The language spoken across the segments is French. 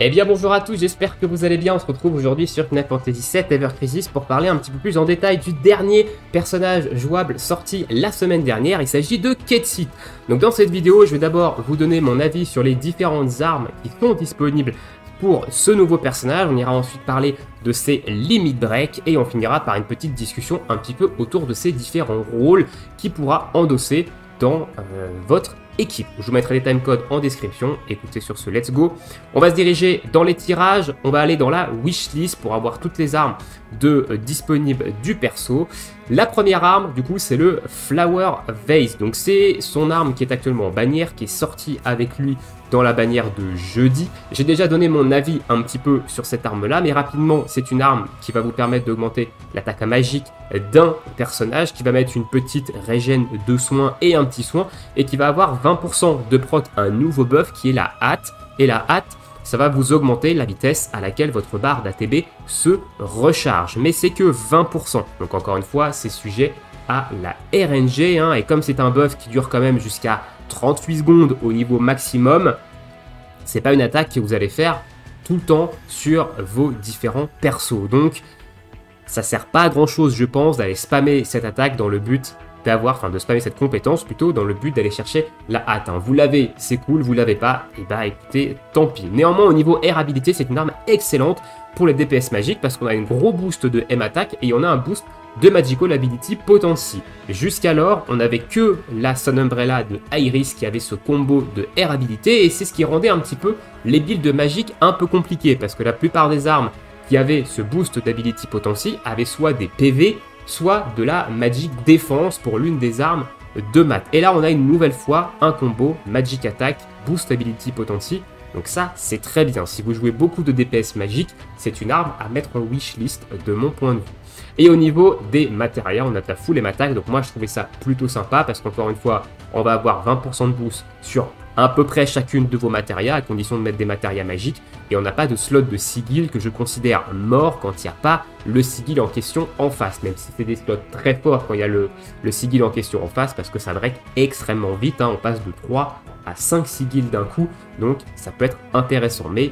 Eh bien bonjour à tous, j'espère que vous allez bien. On se retrouve aujourd'hui sur Final Fantasy VII Ever Crisis pour parler un petit peu plus en détail du dernier personnage jouable sorti la semaine dernière. Il s'agit de Ketsit. Donc dans cette vidéo, je vais d'abord vous donner mon avis sur les différentes armes qui sont disponibles pour ce nouveau personnage. On ira ensuite parler de ses limit break et on finira par une petite discussion un petit peu autour de ses différents rôles qu'il pourra endosser dans votre équipe. Je vous mettrai les timecodes en description. Écoutez sur ce let's go. On va se diriger dans les tirages. On va aller dans la wishlist pour avoir toutes les armes disponibles du perso. La première arme, du coup, c'est le Flower Vase. Donc, c'est son arme qui est actuellement en bannière, qui est sortie avec lui dans la bannière de jeudi. J'ai déjà donné mon avis un petit peu sur cette arme-là, mais rapidement, c'est une arme qui va vous permettre d'augmenter l'attaque magique d'un personnage, qui va mettre une petite régène de soins et un petit soin, et qui va avoir 20% de proc, un nouveau buff qui est la hâte. Et la hâte, ça va vous augmenter la vitesse à laquelle votre barre d'ATB se recharge. Mais c'est que 20%. Donc encore une fois, c'est sujet à la RNG. Et comme c'est un buff qui dure quand même jusqu'à 38 secondes au niveau maximum, c'est pas une attaque que vous allez faire tout le temps sur vos différents persos. Donc ça sert pas à grand chose, je pense, d'aller spammer cette attaque dans le but de spammer cette compétence plutôt dans le but d'aller chercher la hâte. Vous l'avez, c'est cool, vous l'avez pas, et bah écoutez, tant pis. Néanmoins, au niveau air abilité, c'est une arme excellente pour les DPS magiques parce qu'on a un gros boost de M attack et on a un boost de Magical Ability Potency. Jusqu'alors, on n'avait que la Sun Umbrella de Iris qui avait ce combo de air abilité et c'est ce qui rendait un petit peu les builds magiques un peu compliqués parce que la plupart des armes qui avaient ce boost d'Ability Potency avaient soit des PV, soit de la Magic Défense pour l'une des armes de maths. Et là, on a une nouvelle fois un combo Magic Attack, Boost Ability Potency. Donc ça, c'est très bien. Si vous jouez beaucoup de DPS magique, c'est une arme à mettre en wishlist de mon point de vue. Et au niveau des matériaux, on a de la full M attack. Donc moi, je trouvais ça plutôt sympa parce qu'encore une fois, on va avoir 20% de boost sur à peu près chacune de vos matériaux à condition de mettre des matériaux magiques. Et on n'a pas de slot de sigil que je considère mort quand il n'y a pas le sigil en question en face. Même si c'est des slots très forts quand il y a le sigil en question en face parce que ça break extrêmement vite. On passe de 3 à 5 sigils d'un coup. Donc ça peut être intéressant. Mais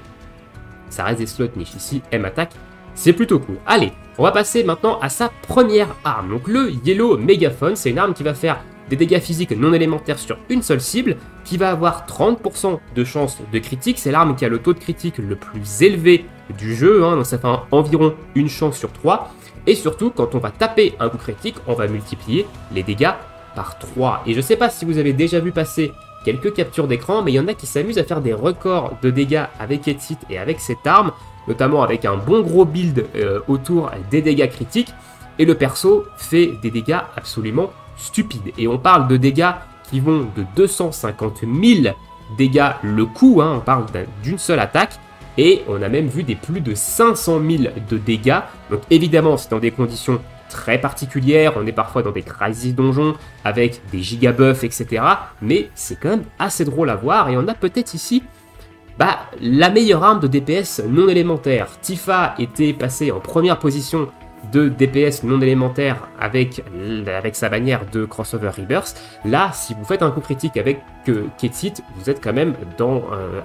ça reste des slots niche. Ici, M attack, c'est plutôt cool. Allez, on va passer maintenant à sa première arme. Donc le Yellow Megaphone, c'est une arme qui va faire des dégâts physiques non élémentaires sur une seule cible, qui va avoir 30% de chance de critique. C'est l'arme qui a le taux de critique le plus élevé du jeu, donc ça fait environ une chance sur 3. Et surtout, quand on va taper un coup critique, on va multiplier les dégâts par 3. Et je sais pas si vous avez déjà vu passer quelques captures d'écran, mais il y en a qui s'amusent à faire des records de dégâts avec Ketsit et avec cette arme, notamment avec un bon gros build autour des dégâts critiques. Et le perso fait des dégâts absolument stupide. Et on parle de dégâts qui vont de 250 000 dégâts le coup, on parle d'une seule attaque, et on a même vu des plus de 500 000 de dégâts. Donc évidemment, c'est dans des conditions très particulières, on est parfois dans des crisis donjons, avec des gigabuffs, etc. Mais c'est quand même assez drôle à voir, et on a peut-être ici la meilleure arme de DPS non élémentaire. Tifa était passée en première position de DPS non élémentaire avec sa bannière de Crossover Rebirth. Là, si vous faites un coup critique avec Ketsit, vous êtes quand même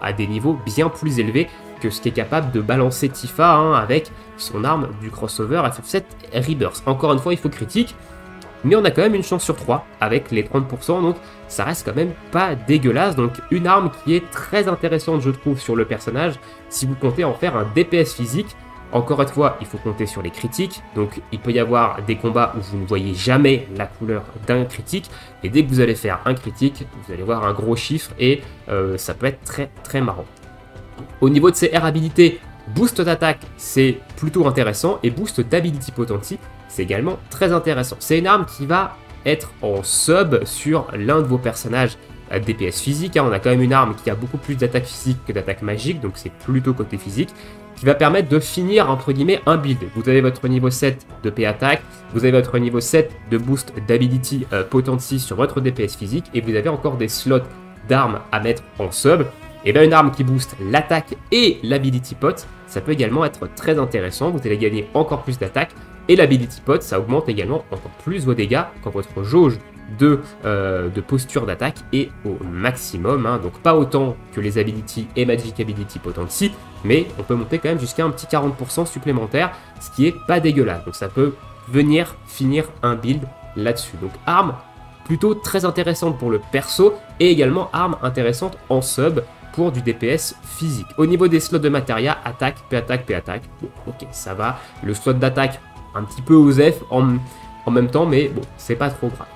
à des niveaux bien plus élevés que ce qu'est capable de balancer Tifa avec son arme du Crossover FF7 Rebirth. Encore une fois, il faut critique, mais on a quand même une chance sur 3 avec les 30%, donc ça reste quand même pas dégueulasse. Donc une arme qui est très intéressante, je trouve, sur le personnage, si vous comptez en faire un DPS physique. Encore une fois, il faut compter sur les critiques, donc il peut y avoir des combats où vous ne voyez jamais la couleur d'un critique, et dès que vous allez faire un critique, vous allez voir un gros chiffre, et ça peut être très très marrant. Au niveau de ses air habilités, boost d'attaque, c'est plutôt intéressant, et boost d'ability potency, c'est également très intéressant. C'est une arme qui va être en sub sur l'un de vos personnages à DPS physique. On a quand même une arme qui a beaucoup plus d'attaque physique que d'attaque magique, donc c'est plutôt côté physique, qui va permettre de finir entre guillemets un build. Vous avez votre niveau 7 de P attack, vous avez votre niveau 7 de boost d'ability potency sur votre DPS physique, et vous avez encore des slots d'armes à mettre en sub. Et bien une arme qui booste l'attaque et l'ability pot, ça peut également être très intéressant. Vous allez gagner encore plus d'attaque Et l'Ability Pot, ça augmente également encore plus vos dégâts quand votre jauge de posture d'attaque est au maximum, hein. Donc pas autant que les Ability et Magic Ability Potency, mais on peut monter quand même jusqu'à un petit 40% supplémentaire, ce qui est pas dégueulasse. Donc ça peut venir finir un build là-dessus. Donc arme plutôt très intéressante pour le perso, et également arme intéressante en sub pour du DPS physique. Au niveau des slots de Materia, attaque, P-attaque, P-attaque, bon, ok, ça va. Le slot d'attaque, un petit peu osef en même temps, mais bon, c'est pas trop grave.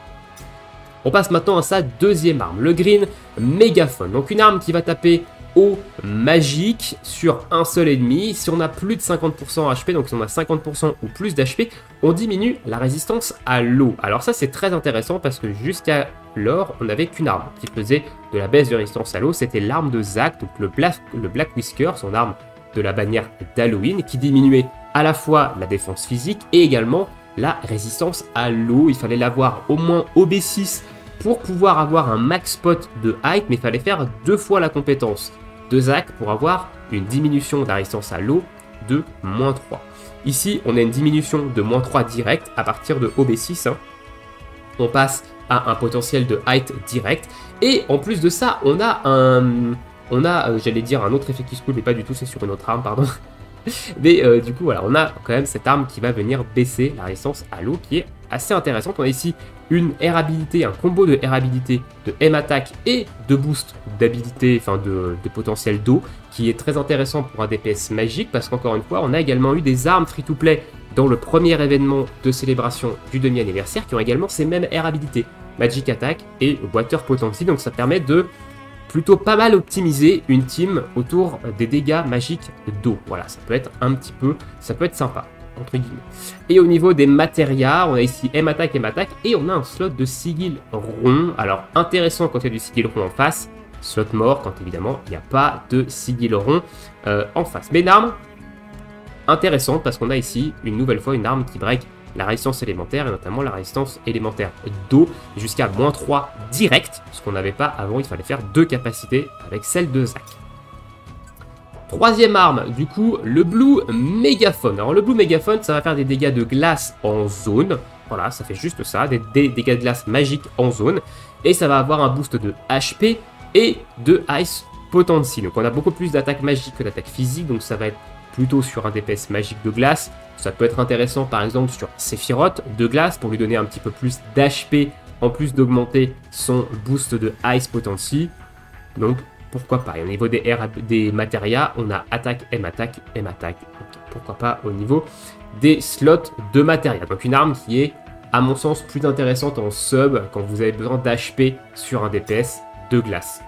On passe maintenant à sa deuxième arme, le Green Mégaphone. Donc une arme qui va taper au magique sur un seul ennemi. Si on a plus de 50% HP, donc si on a 50% ou plus d'HP, on diminue la résistance à l'eau. Alors ça c'est très intéressant parce que jusqu'alors on n'avait qu'une arme qui faisait de la baisse de résistance à l'eau, c'était l'arme de Zac, donc le Black Whisker, son arme de la bannière d'Halloween, qui diminuait à la fois la défense physique et également la résistance à l'eau. Il fallait l'avoir au moins OB6 pour pouvoir avoir un max spot de height, mais il fallait faire 2 fois la compétence de Zac pour avoir une diminution de la résistance à l'eau de -3. Ici, on a une diminution de -3 direct à partir de OB6. Hein. On passe à un potentiel de height direct. Et en plus de ça, on a j'allais dire un autre effet qui se coule, mais pas du tout, c'est sur une autre arme, pardon. Mais du coup, voilà, on a quand même cette arme qui va venir baisser la résistance à l'eau, qui est assez intéressante. On a ici une air habilité, un combo de air habilité, de M attaque et de boost d'habilité, enfin de potentiel d'eau, qui est très intéressant pour un DPS magique, parce qu'encore une fois, on a également eu des armes free-to-play dans le premier événement de célébration du demi-anniversaire, qui ont également ces mêmes air habilités, Magic Attack et Water Potency, donc ça permet de plutôt pas mal optimiser une team autour des dégâts magiques d'eau. Voilà, ça peut être ça peut être sympa, entre guillemets. Et au niveau des matérias, on a ici M attaque et on a un slot de sigil rond. Alors intéressant quand il y a du sigil rond en face, slot mort quand évidemment il n'y a pas de sigil rond en face. Mais une arme intéressante parce qu'on a ici une nouvelle fois une arme qui break la résistance élémentaire et notamment la résistance élémentaire d'eau jusqu'à -3 direct, ce qu'on n'avait pas avant. Il fallait faire 2 capacités avec celle de Zac. Troisième arme, du coup, le Blue Mégaphone. Alors le Blue Mégaphone, ça va faire des dégâts de glace en zone. Voilà, ça fait juste ça, des dégâts de glace magiques en zone. Et ça va avoir un boost de HP et de Ice Potency. Donc on a beaucoup plus d'attaque magique que d'attaque physique, donc ça va être plutôt sur un DPS magique de glace. Ça peut être intéressant par exemple sur Sephiroth de glace pour lui donner un petit peu plus d'HP en plus d'augmenter son boost de Ice Potency. Donc pourquoi pas. Et au niveau des matérias, on a attaque, M attaque, M attaque. Donc, pourquoi pas au niveau des slots de matérias. Donc une arme qui est à mon sens plus intéressante en sub quand vous avez besoin d'HP sur un DPS de glace.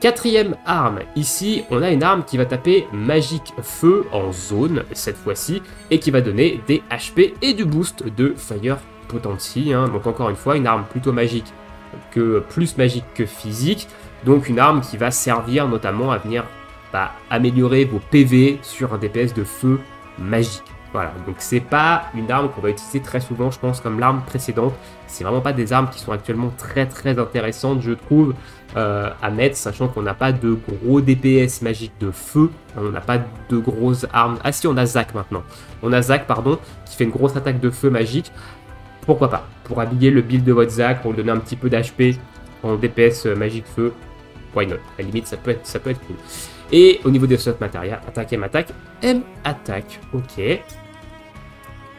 Quatrième arme, ici on a une arme qui va taper Magic Feu en zone cette fois-ci et qui va donner des HP et du boost de Fire Potency, hein. Donc encore une fois une arme plutôt magique plus magique que physique, donc une arme qui va servir notamment à venir améliorer vos PV sur un DPS de feu magique. Voilà, donc c'est pas une arme qu'on va utiliser très souvent, je pense, comme l'arme précédente. C'est vraiment pas des armes qui sont actuellement très intéressantes, je trouve, à mettre, sachant qu'on n'a pas de gros DPS magiques de feu. On n'a pas de grosses armes. Ah si, on a Zac maintenant. On a Zac, pardon, qui fait une grosse attaque de feu magique. Pourquoi pas? Pour habiller le build de votre Zac, pour lui donner un petit peu d'HP en DPS magique feu. Why not? À la limite, ça peut être cool. Et au niveau des slots matériels, attaque, M attaque, M attaque. Ok.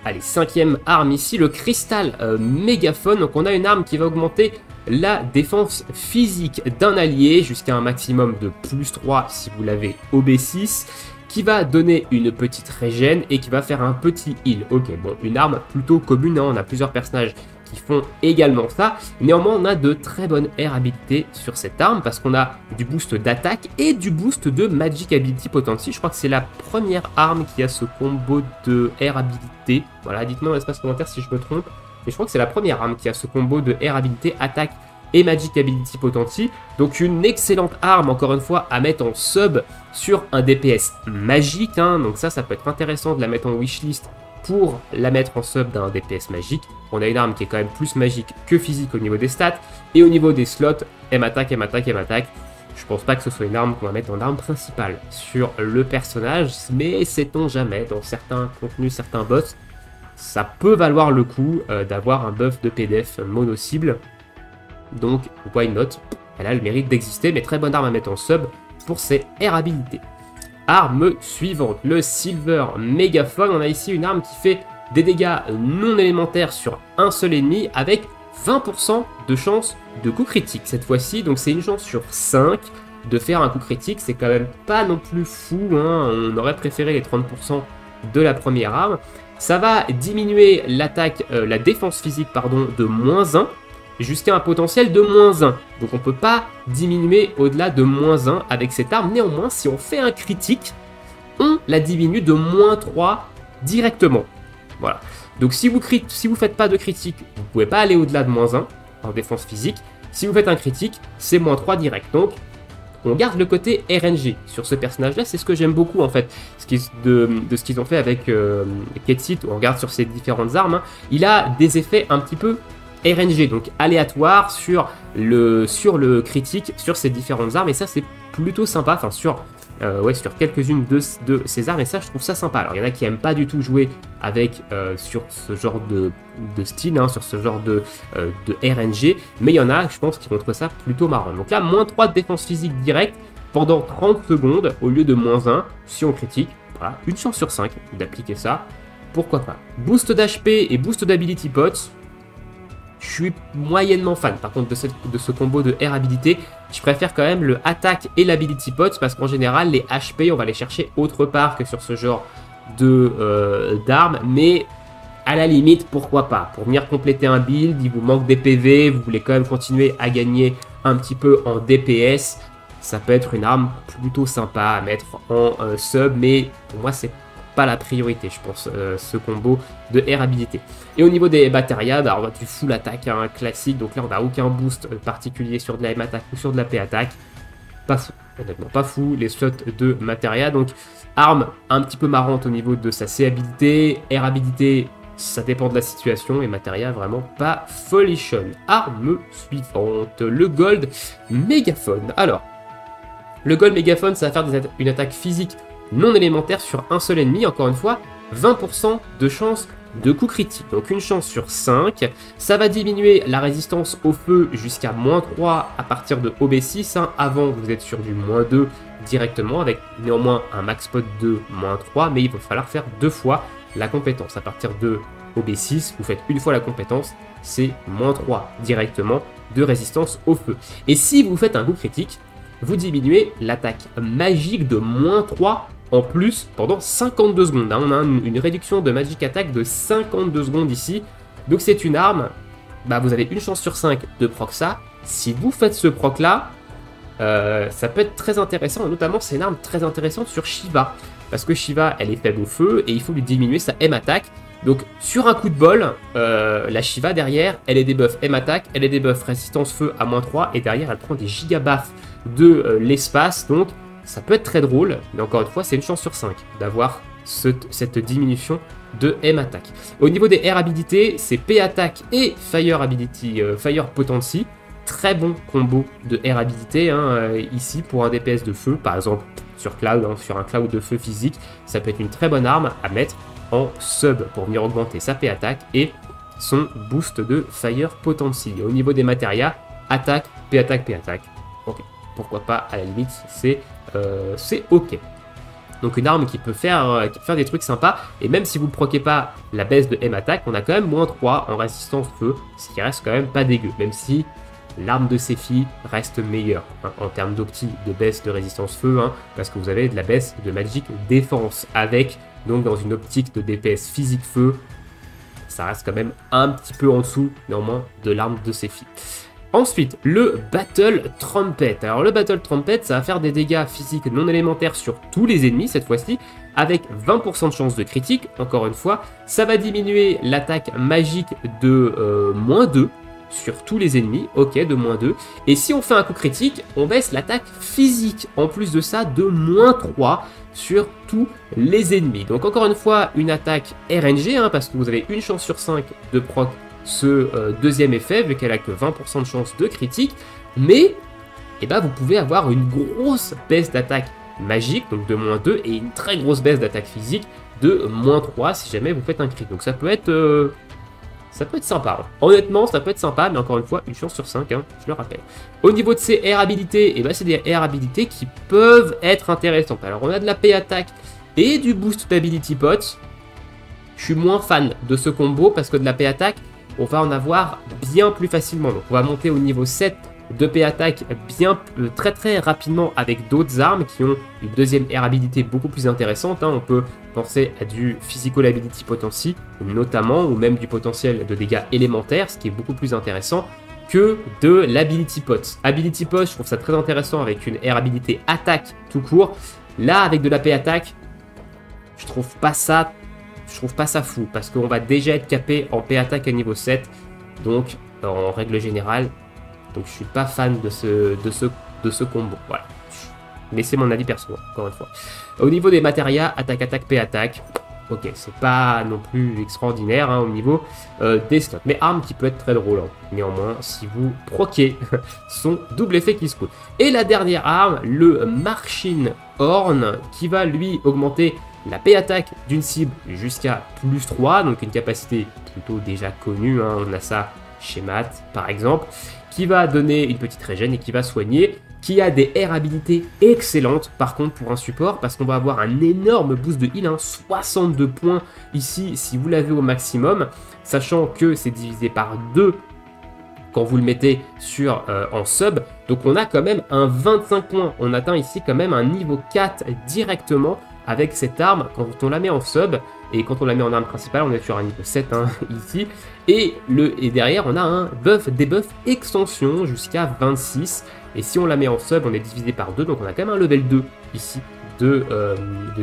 Allez, cinquième arme ici, le Crystal Mégaphone. Donc on a une arme qui va augmenter la défense physique d'un allié jusqu'à un maximum de +3 si vous l'avez OB6, qui va donner une petite régène et qui va faire un petit heal. Ok, bon, une arme plutôt commune, hein, on a plusieurs personnages qui font également ça. Néanmoins, on a de très bonnes air habilités sur cette arme parce qu'on a du boost d'attaque et du boost de Magic Ability Potency. Je crois que c'est la première arme qui a ce combo de air habilité. Voilà, dites-moi dans l'espace commentaire si je me trompe. Mais je crois que c'est la première arme qui a ce combo de air habilité, attaque et Magic Ability Potency. Donc une excellente arme, encore une fois, à mettre en sub sur un DPS magique, hein. Donc ça peut être intéressant de la mettre en wishlist pour la mettre en sub d'un DPS magique. On a une arme qui est quand même plus magique que physique au niveau des stats. Et au niveau des slots, M attaque, M attaque, M attaque. Je pense pas que ce soit une arme qu'on va mettre en arme principale sur le personnage, mais sait-on jamais, dans certains contenus, certains boss, ça peut valoir le coup d'avoir un buff de PDF mono-cible. Donc, why not? Elle a le mérite d'exister, mais très bonne arme à mettre en sub pour ses air habilités. Arme suivante, le Silver Megaphone. On a ici une arme qui fait des dégâts non élémentaires sur un seul ennemi avec 20% de chance de coup critique cette fois-ci. Donc c'est une chance sur 5 de faire un coup critique. C'est quand même pas non plus fou, hein. On aurait préféré les 30% de la première arme. Ça va diminuer l'attaque, la défense physique pardon, de -1 jusqu'à un potentiel de -1. Donc on peut pas diminuer au-delà de -1 avec cette arme. Néanmoins, si on fait un critique, on la diminue de -3 directement. Voilà. Donc si vous faites pas de critique, vous pouvez pas aller au-delà de -1 en défense physique. Si vous faites un critique, c'est -3 direct. Donc on garde le côté RNG sur ce personnage-là. C'est ce que j'aime beaucoup en fait, de ce qu'ils ont fait avec Ketsit. On regarde sur ses différentes armes. Hein. Il a des effets un petit peu RNG, donc aléatoire sur le critique, sur ces différentes armes, et ça c'est plutôt sympa, enfin sur quelques-unes de ces armes, et ça je trouve ça sympa. Alors il y en a qui aiment pas du tout jouer avec sur ce genre de style, hein, sur ce genre de RNG, mais il y en a, je pense, qui vont trouver ça plutôt marrant. Donc là, -3 de défense physique directe pendant 30 secondes au lieu de -1 si on critique. Voilà, une chance sur 5 d'appliquer ça, pourquoi pas. Boost d'HP et boost d'ability pots. Je suis moyennement fan par contre de ce combo de air habilité. Je préfère quand même le attaque et l'ability pots parce qu'en général les HP on va les chercher autre part que sur ce genre d'armes, mais à la limite pourquoi pas. Pour venir compléter un build, il vous manque des PV, vous voulez quand même continuer à gagner un petit peu en DPS, ça peut être une arme plutôt sympa à mettre en sub, mais pour moi c'est pas la priorité, je pense, ce combo de air habilité. Et au niveau des matérias, bah, on a du full attaque, hein, classique, donc là on n'a aucun boost particulier sur de la M attaque ou sur de la P attaque. Pas fou, honnêtement pas fou, les slots de matérias, donc arme un petit peu marrante au niveau de sa C habilité, air habilité, ça dépend de la situation, et matérias vraiment pas folichon. Arme suivante, le Gold Megaphone. Alors, le Gold Megaphone, ça va faire une attaque physique non élémentaire sur un seul ennemi, encore une fois, 20% de chance de coup critique, donc une chance sur 5. Ça va diminuer la résistance au feu jusqu'à -3 à partir de OB6. Hein. Avant, vous êtes sur du -2 directement, avec néanmoins un max pot de -3, mais il va falloir faire 2 fois la compétence. À partir de OB6, vous faites une fois la compétence, c'est -3 directement de résistance au feu. Et si vous faites un coup critique, vous diminuez l'attaque magique de -3 en plus pendant 52 secondes. Hein. On a une réduction de magic attack de 52 secondes ici. Donc c'est une arme, bah, vous avez une chance sur 5 de proc ça. Si vous faites ce proc là, ça peut être très intéressant. Notamment c'est une arme très intéressante sur Shiva. Parce que Shiva elle est faible au feu et il faut lui diminuer sa M attack. Donc sur un coup de bol, la Shiva derrière, elle est debuff M attack, elle est debuff résistance feu à -3 et derrière elle prend des gigabaffs de l'espace. Donc ça peut être très drôle, mais encore une fois c'est une chance sur 5 d'avoir cette diminution de M attack. Au niveau des air habilités, c'est P attack et Fire ability, Fire potency. Très bon combo de air habilité hein, ici pour un DPS de feu, par exemple sur Cloud, hein, sur un Cloud de feu physique, ça peut être une très bonne arme à mettre en sub pour venir augmenter sa P attack et son boost de Fire potency. Au niveau des matérias, attaque, P attack, P attack. Ok, pourquoi pas, à la limite, c'est ok. Donc une arme qui peut faire des trucs sympas, et même si vous ne proquez pas la baisse de M attack, on a quand même -3 en résistance feu, ce qui reste quand même pas dégueu, même si l'arme de Sephi reste meilleure hein, en termes d'opti de baisse de résistance feu, hein, parce que vous avez de la baisse de magic défense avec, donc dans une optique de DPS physique feu, ça reste quand même un petit peu en dessous néanmoins de l'arme de Sephi. Ensuite, le Battle Trumpet. Alors le Battle Trumpet, ça va faire des dégâts physiques non élémentaires sur tous les ennemis cette fois-ci, avec 20% de chance de critique, encore une fois. Ça va diminuer l'attaque magique de -2 sur tous les ennemis, ok, de -2. Et si on fait un coup critique, on baisse l'attaque physique, en plus de ça, de -3 sur tous les ennemis. Donc encore une fois, une attaque RNG, hein, parce que vous avez une chance sur 5 de proc ce deuxième effet, vu qu'elle a que 20% de chance de critique, mais eh ben, vous pouvez avoir une grosse baisse d'attaque magique, donc de -2, et une très grosse baisse d'attaque physique de -3 si jamais vous faites un crit. Donc ça peut être sympa. Hein. Honnêtement, ça peut être sympa, mais encore une fois, une chance sur 5, hein, je le rappelle. Au niveau de ces air habilités, eh ben, c'est des air habilités qui peuvent être intéressantes. Alors on a de la paix attaque et du boost d'ability pot. Je suis moins fan de ce combo parce que de la paix attaque, on va en avoir bien plus facilement. Donc on va monter au niveau 7 de paix attaque très rapidement avec d'autres armes qui ont une deuxième air habilité beaucoup plus intéressante. Hein. On peut penser à du physical ability potency notamment, ou même du potentiel de dégâts élémentaires, ce qui est beaucoup plus intéressant que de l'ability pot. Ability pot, je trouve ça très intéressant avec une air habilité attaque tout court. Là, avec de la paix attaque, je trouve pas ça fou, parce qu'on va déjà être capé en paix attaque à niveau 7, donc en règle générale, donc je suis pas fan de ce combo, voilà. Mais c'est mon avis perso, encore une fois. Au niveau des matérias, attaque, paix attaque, ok, c'est pas non plus extraordinaire hein, au niveau des slots, mais arme qui peut être très drôle, hein. Néanmoins, si vous proquez son double effet qui se coule. Et la dernière arme, le Marching Horn, qui va lui augmenter la paix attaque d'une cible jusqu'à +3, donc une capacité plutôt déjà connue, hein, on a ça chez Matt par exemple, qui va donner une petite régène et qui va soigner, qui a des air habilités excellentes par contre pour un support, parce qu'on va avoir un énorme boost de heal, hein, 62 points ici si vous l'avez au maximum, sachant que c'est divisé par 2 quand vous le mettez en sub, donc on a quand même un 25 points, on atteint ici quand même un niveau 4 directement, avec cette arme, quand on la met en sub, et quand on la met en arme principale, on est sur un niveau 7 hein, ici, et derrière on a un debuff extension jusqu'à 26, et si on la met en sub, on est divisé par 2, donc on a quand même un level 2 ici de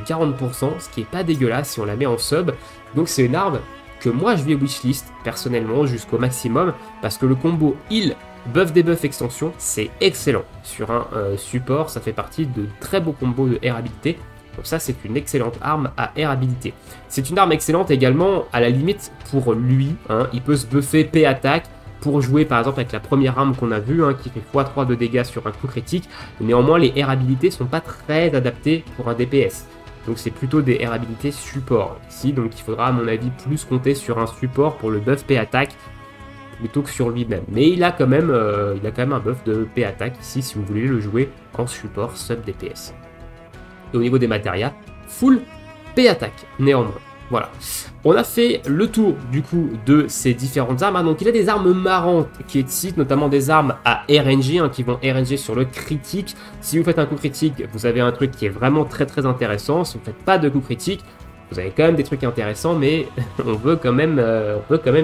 40%, ce qui est pas dégueulasse si on la met en sub, donc c'est une arme que moi je vais wishlist personnellement jusqu'au maximum, parce que le combo heal, debuff extension, c'est excellent, sur un support, ça fait partie de très beaux combos de air habilité. Donc ça, c'est une excellente arme à air habilité. C'est une arme excellente également, à la limite, pour lui. Hein, il peut se buffer paix attaque pour jouer, par exemple, avec la première arme qu'on a vue, hein, qui fait x3 de dégâts sur un coup critique. Néanmoins, les air habilités sont pas très adaptées pour un DPS. Donc c'est plutôt des air habilités support ici. Donc il faudra, à mon avis, plus compter sur un support pour le buff paix attaque plutôt que sur lui-même. Mais il a quand même un buff de paix attaque ici, si vous voulez le jouer en support sub DPS. Et au niveau des matérias, full paix attaque, néanmoins. Voilà. On a fait le tour, du coup, de ces différentes armes. Donc, il a des armes marrantes qui citent, notamment des armes à RNG, hein, qui vont RNG sur le critique. Si vous faites un coup critique, vous avez un truc qui est vraiment très intéressant. Si vous ne faites pas de coup critique, vous avez quand même des trucs intéressants, mais on veut quand même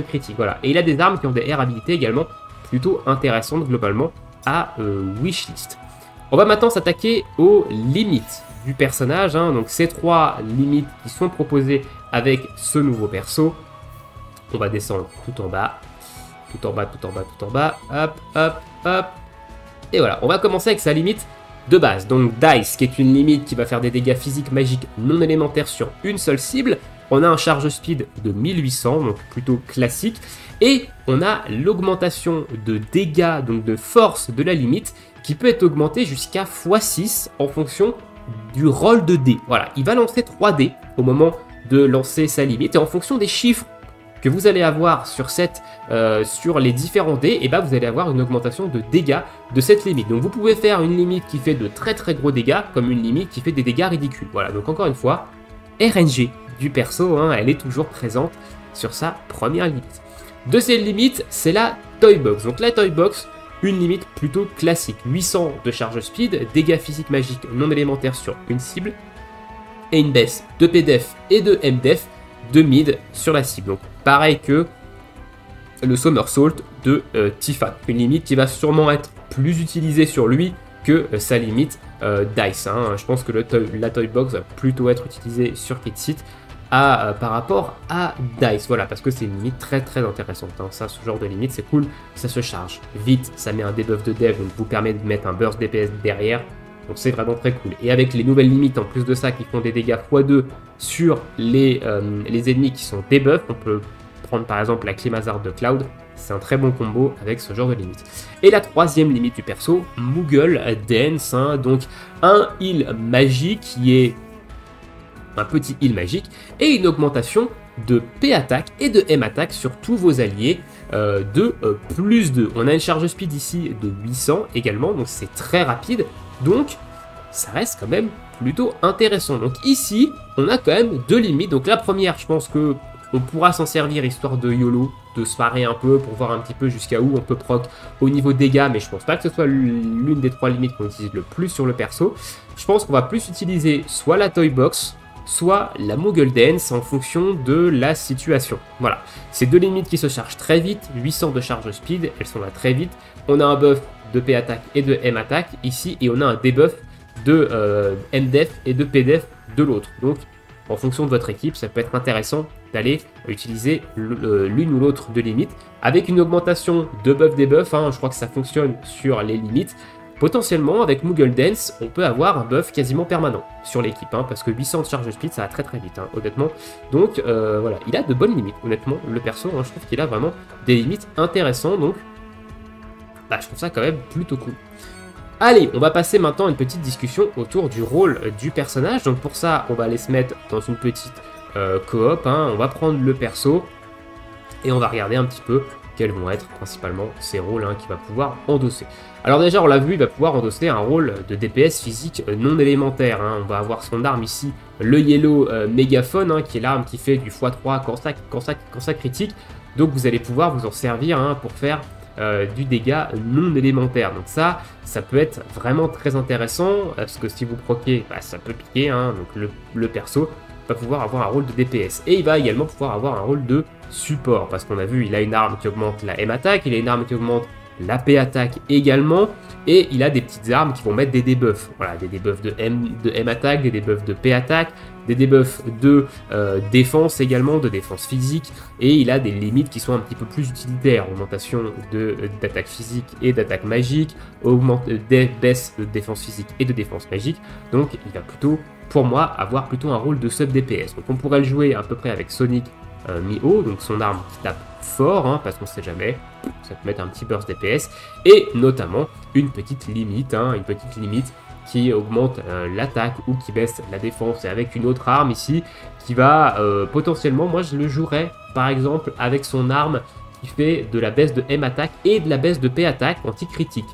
critique. Voilà. Et il a des armes qui ont des air habilités également plutôt intéressantes, globalement, à wishlist. On va maintenant s'attaquer aux limites du personnage, hein. Donc ces 3 limites qui sont proposées avec ce nouveau perso. On va descendre tout en bas, hop, et voilà, on va commencer avec sa limite de base, donc Dice, qui est une limite qui va faire des dégâts physiques magiques non élémentaires sur une seule cible. On a un charge speed de 1800, donc plutôt classique, et on a l'augmentation de dégâts, donc de force de la limite, qui peut être augmentée jusqu'à x6 en fonction du roll de dés. Voilà, il va lancer 3 dés au moment de lancer sa limite, et en fonction des chiffres que vous allez avoir sur les différents dés, et ben vous allez avoir une augmentation de dégâts de cette limite. Donc vous pouvez faire une limite qui fait de très gros dégâts, comme une limite qui fait des dégâts ridicules. Voilà, donc encore une fois, RNG du perso, hein, elle est toujours présente sur sa première limite. Deuxième limite, c'est la Toy Box. Donc la Toy Box, une limite plutôt classique, 800 de charge speed, dégâts physiques magiques non élémentaires sur une cible, et une baisse de PDEF et de MDEF de mid sur la cible. Donc pareil que le Somersault de Tifa, une limite qui va sûrement être plus utilisée sur lui que sa limite Dice. Hein. Je pense que la Toy Box va plutôt être utilisée sur Kitsit par rapport à Dice, voilà, parce que c'est une limite très intéressante, hein. Ça, ce genre de limite, c'est cool, ça se charge vite, ça met un debuff de dev, donc vous permet de mettre un burst DPS derrière, donc c'est vraiment très cool. Et avec les nouvelles limites, en plus de ça, qui font des dégâts x2 sur les ennemis qui sont debuff, on peut prendre par exemple la Climazard de Cloud, c'est un très bon combo avec ce genre de limite. Et la troisième limite du perso, Moogle Dance, hein, donc un heal magique qui est un petit heal magique, et une augmentation de P attaque et de M attaque sur tous vos alliés de plus 2. On a une charge speed ici de 800 également, donc c'est très rapide, donc ça reste quand même plutôt intéressant. Donc ici, on a quand même deux limites. Donc la première, je pense que on pourra s'en servir histoire de YOLO, de se parer un peu pour voir un petit peu jusqu'à où on peut proc au niveau dégâts, mais je pense pas que ce soit l'une des trois limites qu'on utilise le plus sur le perso. Je pense qu'on va plus utiliser soit la Toy Box, soit la Moogle Dance en fonction de la situation. Voilà, c'est deux limites qui se chargent très vite, 800 de charge speed, elles sont là très vite. On a un buff de P attaque et de M attaque ici, et on a un debuff de MDef et de PDF de l'autre. Donc en fonction de votre équipe, ça peut être intéressant d'aller utiliser l'une ou l'autre de limite avec une augmentation de buff debuff, hein, je crois que ça fonctionne sur les limites. Potentiellement avec Moogle Dance, on peut avoir un buff quasiment permanent sur l'équipe, hein, parce que 800 de charge speed ça va très très vite, hein, honnêtement. Donc voilà, il a de bonnes limites, honnêtement, le perso, hein, je trouve qu'il a vraiment des limites intéressantes, donc bah, je trouve ça quand même plutôt cool. Allez, on va passer maintenant à une petite discussion autour du rôle du personnage. Donc pour ça, on va aller se mettre dans une petite coop, hein. On va prendre le perso et on va regarder un petit peu quels vont être principalement ses rôles, hein, qu'il va pouvoir endosser. Alors déjà, on l'a vu, il va pouvoir endosser un rôle de DPS physique non élémentaire, hein. On va avoir son arme ici, le Yellow Mégaphone, hein, qui est l'arme qui fait du x3 quand ça critique. Donc vous allez pouvoir vous en servir, hein, pour faire du dégât non élémentaire. Donc ça peut être vraiment très intéressant, parce que si vous proquez, bah, ça peut piquer, hein, donc le perso va pouvoir avoir un rôle de DPS. Et il va également pouvoir avoir un rôle de support, parce qu'on a vu, il a une arme qui augmente la M attaque, il a une arme qui augmente la P attaque également, et il a des petites armes qui vont mettre des debuffs. Voilà, des debuffs de M attaque, des debuffs de P attaque, des debuffs de défense également, de défense physique, et il a des limites qui sont un petit peu plus utilitaires, augmentation d'attaque physique et d'attaque magique, baisse de défense physique et de défense magique, donc il va plutôt, pour moi, avoir plutôt un rôle de sub DPS. Donc on pourrait le jouer à peu près avec Sonic mi-haut, donc son arme qui tape fort, hein, parce qu'on sait jamais, ça peut mettre un petit burst DPS, et notamment une petite limite, hein, qui augmente l'attaque ou qui baisse la défense, et avec une autre arme ici qui va potentiellement, moi je le jouerais par exemple avec son arme qui fait de la baisse de M attaque et de la baisse de P attaque anti-critique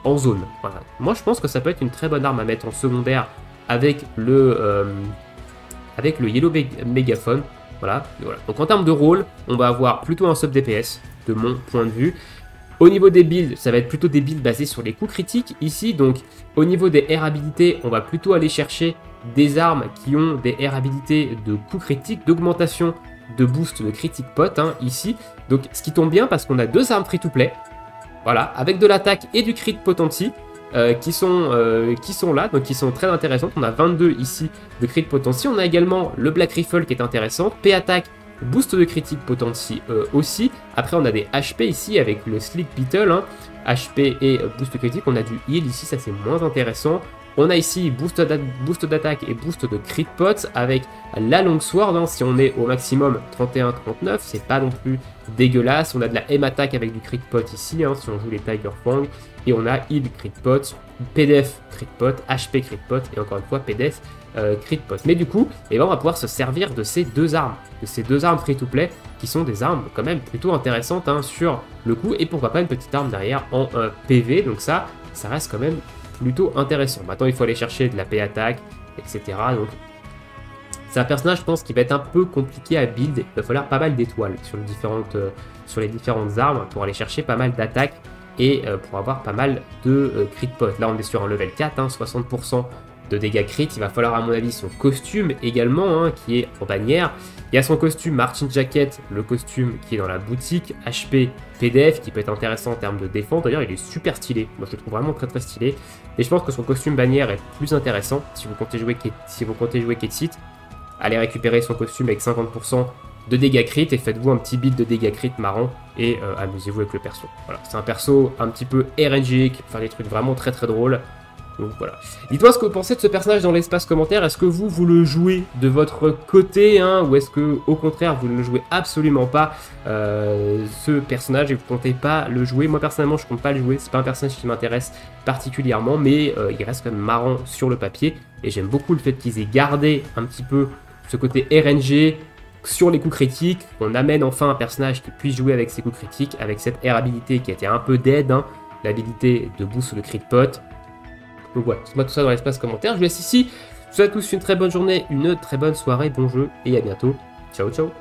en zone. Voilà. Moi je pense que ça peut être une très bonne arme à mettre en secondaire avec le Yellow Mégaphone. Voilà. Donc en termes de rôle, on va avoir plutôt un sub DPS de mon point de vue. Au niveau des builds, ça va être plutôt des builds basés sur les coups critiques ici. Donc au niveau des R habilités, on va plutôt aller chercher des armes qui ont des R habilités de coups critiques, d'augmentation de boost de critique pot, hein, ici. Donc ce qui tombe bien parce qu'on a deux armes free to play. Voilà, avec de l'attaque et du crit potency. Qui sont là, donc qui sont très intéressantes. On a 22 ici de crit potency. On a également le Black Rifle qui est intéressant. P attaque, boost de critique potency aussi. Après on a des HP ici avec le Slick Beetle, hein, HP et boost critique. On a du heal ici, ça c'est moins intéressant. On a ici boost d'attaque et boost de crit pot avec la Longsword, hein, si on est au maximum 31-39, c'est pas non plus dégueulasse. On a de la M attaque avec du crit pot ici, hein, si on joue les Tiger Fang. Et on a heal crit pot, PDF crit pot, HP crit pot et encore une fois PDF crit pot. Mais du coup, eh ben, on va pouvoir se servir de ces deux armes, free to play qui sont des armes quand même plutôt intéressantes, hein, sur le coup, et pourquoi pas une petite arme derrière en PV. Donc ça reste quand même plutôt intéressant. Maintenant il faut aller chercher de la P attaque, etc. Donc c'est un personnage, je pense, qui va être un peu compliqué à build. Il va falloir pas mal d'étoiles sur les différentes armes pour aller chercher pas mal d'attaques et pour avoir pas mal de crit pot. Là on est sur un level 4, hein, 60% de dégâts crit. Il va falloir à mon avis son costume également, hein, qui est en bannière. Il y a son costume Martin Jacket, le costume qui est dans la boutique, HP PDF, qui peut être intéressant en termes de défense. D'ailleurs il est super stylé, moi je le trouve vraiment très très stylé. Et je pense que son costume bannière est plus intéressant si vous comptez jouer Ketsit. Allez récupérer son costume avec 50% de dégâts crit et faites-vous un petit beat de dégâts crit marrant et amusez-vous avec le perso. Voilà, c'est un perso un petit peu RNG qui peut faire des trucs vraiment très très drôles. Donc voilà. Dites-moi ce que vous pensez de ce personnage dans l'espace commentaire. Est-ce que vous le jouez de votre côté, hein, ou est-ce que au contraire vous ne le jouez absolument pas, ce personnage, et vous comptez pas le jouer? Moi personnellement je compte pas le jouer, c'est pas un personnage qui m'intéresse particulièrement, mais il reste quand même marrant sur le papier, et j'aime beaucoup le fait qu'ils aient gardé un petit peu ce côté RNG sur les coups critiques. On amène enfin un personnage qui puisse jouer avec ses coups critiques, avec cette air habilité qui a été un peu dead, hein, l'habilité de boost le crit pot. Donc voilà, dites-moi tout ça dans l'espace commentaire. Je vous laisse ici. Je vous souhaite à tous une très bonne journée, une très bonne soirée, bon jeu et à bientôt. Ciao ciao.